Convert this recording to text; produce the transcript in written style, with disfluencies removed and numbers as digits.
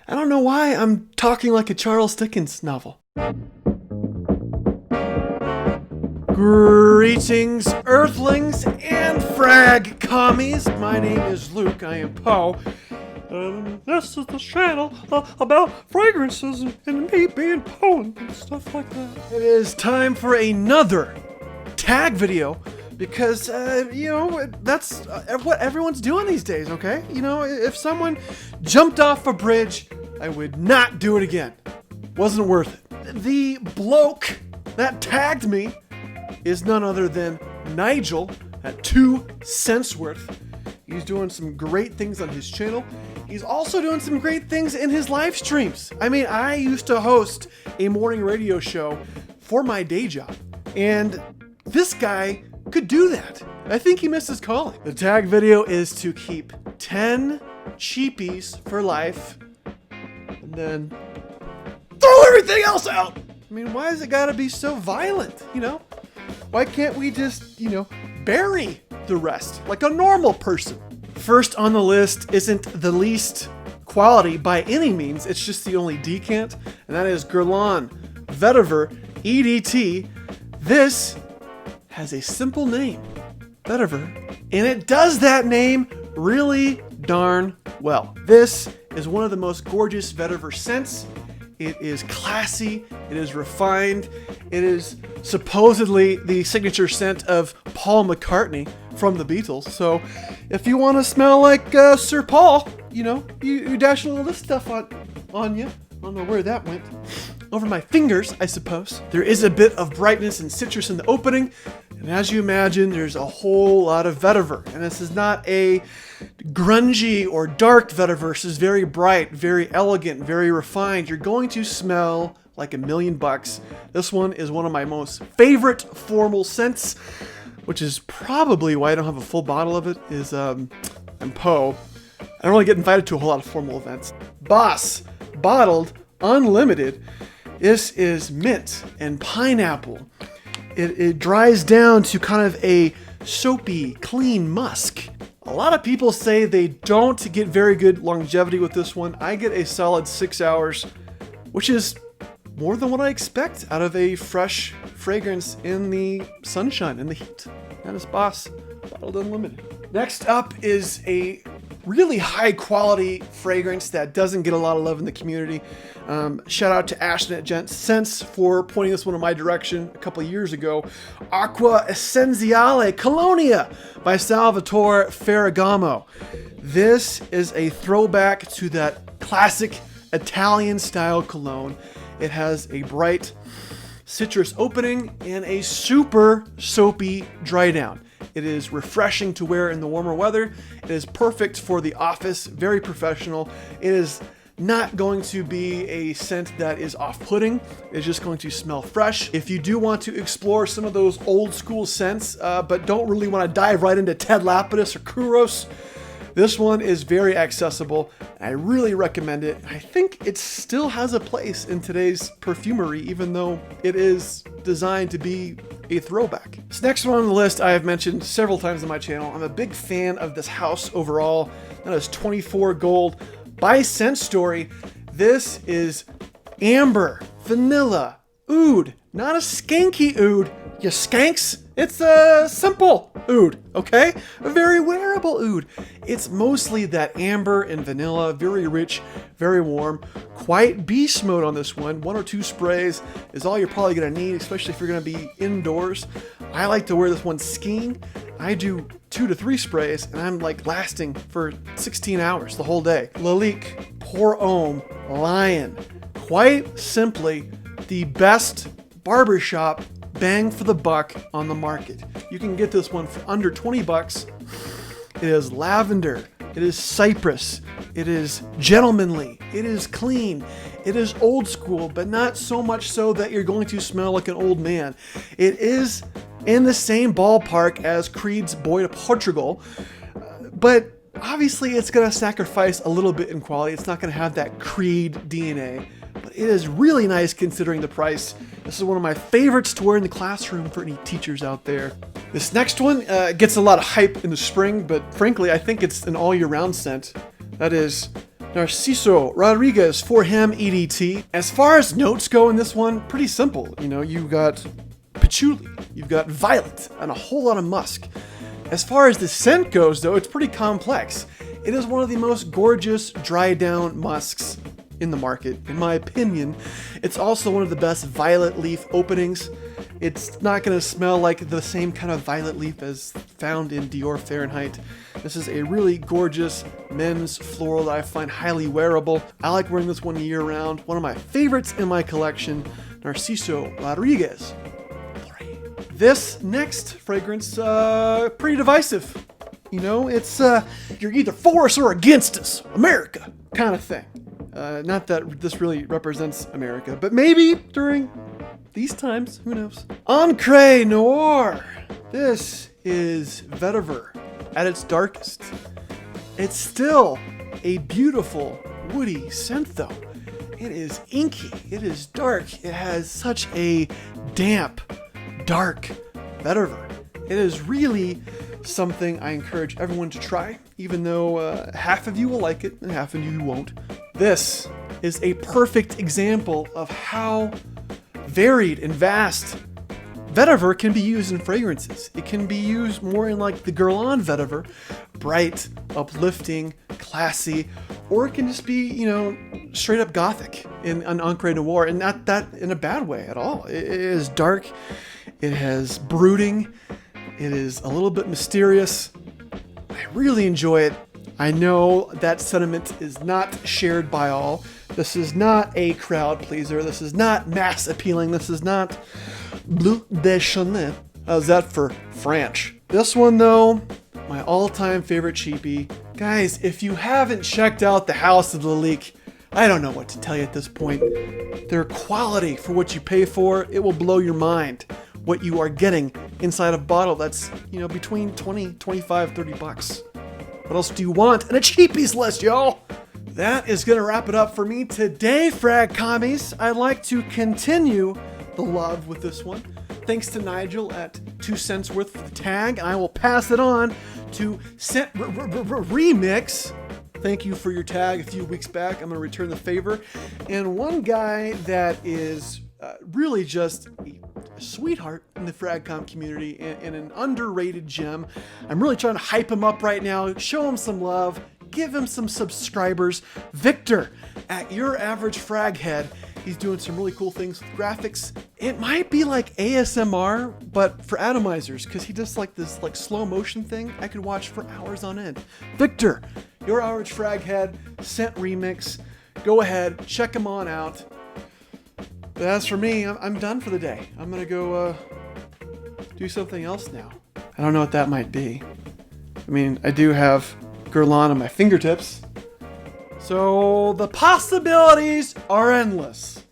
I don't know why I'm talking like a Charles Dickens novel. Greetings, Earthlings and Frag commies. My name is Luke. I am Poe. This is the channel about fragrances and me being Poe and stuff like that. It is time for another tag video because, that's what everyone's doing these days, okay? You know, if someone jumped off a bridge, I would not do it again. Wasn't worth it. The bloke that tagged me is none other than Nigel at 2 cents worth. He's doing some great things on his channel. He's also doing some great things in his live streams. I mean, I used to host a morning radio show for my day job, and this guy could do that. I think he missed his calling. The tag video is to keep 10 cheapies for life, and then throw everything else out. I mean, why has it gotta be so violent, you know? Why can't we just, bury the rest like a normal person? First on the list isn't the least quality by any means, it's just the only decant, and that is Guerlain Vetiver EDT. This has a simple name, Vetiver, and it does that name really darn well. This is one of the most gorgeous vetiver scents. It is classy, it is refined, it is supposedly the signature scent of Paul McCartney from the Beatles. So if you want to smell like Sir Paul, you dash a little of this stuff on you. I don't know where that went. Over my fingers, I suppose. There is a bit of brightness and citrus in the opening, and as you imagine, there's a whole lot of vetiver. And this is not a grungy or dark vetiver. This is very bright, very elegant, very refined. You're going to smell like $1,000,000. This one is one of my most favorite formal scents, which is probably why I don't have a full bottle of it, is I'm Poe. I don't really get invited to a whole lot of formal events. Boss, bottled, unlimited. This is mint and pineapple. It dries down to kind of a soapy, clean musk. A lot of people say they don't get very good longevity with this one. I get a solid 6 hours, which is more than what I expect out of a fresh fragrance in the sunshine, in the heat. That is Boss, bottled unlimited. Next up is a really high quality fragrance that doesn't get a lot of love in the community. Shout out to Ashton at Gents for pointing this one in my direction a couple of years ago. Acqua Essenziale Colonia by Salvatore Ferragamo. This is a throwback to that classic Italian style cologne. It has a bright citrus opening and a super soapy dry down. It is refreshing to wear in the warmer weather. It is perfect for the office, very professional. It is not going to be a scent that is off-putting. It's just going to smell fresh. If you do want to explore some of those old school scents, but don't really want to dive right into Ted Lapidus or Kouros, this one is very accessible. I really recommend it. I think it still has a place in today's perfumery, even though it is designed to be a throwback. This next one on the list I have mentioned several times on my channel. I'm a big fan of this house overall. That is 24 Gold by Scent Story. This is amber, vanilla, oud, not a skanky oud, you skanks. It's a simple oud, okay? A very wearable oud. It's mostly that amber and vanilla, very rich, very warm. Quite beast mode on this one. 1 or 2 sprays is all you're probably gonna need, especially if you're gonna be indoors. I like to wear this one skiing. I do 2 to 3 sprays, and I'm like lasting for 16 hours the whole day. Lalique, Pour Homme, Lion. Quite simply, the best barbershop bang for the buck on the market. You can get this one for under 20 bucks. It is lavender, it is cypress, it is gentlemanly, it is clean, it is old school, but not so much so that you're going to smell like an old man. It is in the same ballpark as Creed's Boy to Portugal, but obviously it's going to sacrifice a little bit in quality. It's not going to have that Creed DNA, but it is really nice considering the price. This is one of my favorites to wear in the classroom for any teachers out there. This next one gets a lot of hype in the spring, but frankly, I think it's an all year round scent. That is Narciso Rodriguez for him EDT. As far as notes go in this one, pretty simple. You know, you got patchouli, you've got violet, and a whole lot of musk. As far as the scent goes, though, it's pretty complex. It is one of the most gorgeous dried down musks in the market, in my opinion. It's also one of the best violet leaf openings. It's not going to smell like the same kind of violet leaf as found in Dior Fahrenheit. This is a really gorgeous men's floral that I find highly wearable. I like wearing this one year round. One of my favorites in my collection, Narciso Rodriguez. This next fragrance, pretty divisive. You know, it's you're either for us or against us, America, kind of thing. Not that this really represents America, but maybe during these times, who knows? Encre Noir. This is Vetiver at its darkest. It's still a beautiful, woody scent though. It is inky, it is dark, it has such a damp, dark vetiver. It is really something I encourage everyone to try, even though half of you will like it and half of you won't. This is a perfect example of how varied and vast vetiver can be used in fragrances. It can be used more in like the Guerlain vetiver, bright, uplifting, classy, or it can just be, you know, straight up gothic in an Encre Noir, and not that in a bad way at all. It is dark, it has brooding, it is a little bit mysterious. I really enjoy it. I know that sentiment is not shared by all. This is not a crowd pleaser. This is not mass appealing. This is not Bleu de Chanel. How's that for French? This one though, my all-time favorite cheapie. Guys, if you haven't checked out the House of Lalique, I don't know what to tell you at this point. They're quality for what you pay for. It will blow your mind what you are getting inside a bottle that's, you know, between 20, 25, 30 bucks. What else do you want? And a cheapies list, y'all! That is gonna wrap it up for me today, Frag Commies. I'd like to continue the love with this one. Thanks to Nigel at 2 cents worth for the tag. I will pass it on to Scent Remix. Thank you for your tag a few weeks back. I'm gonna return the favor. And one guy that is really just a sweetheart in the Fragcomm community and an underrated gem. I'm really trying to hype him up right now, show him some love, give him some subscribers. Victor at Your Average Frag Head. He's doing some really cool things with graphics. It might be like ASMR, but for atomizers, because he does like this like slow motion thing I could watch for hours on end. Victor, Your Average Frag Head, Scent Remix. Go ahead, check him on out. But as for me, I'm done for the day. I'm gonna go do something else now. I don't know what that might be. I mean, I do have Guerlain on my fingertips. So the possibilities are endless.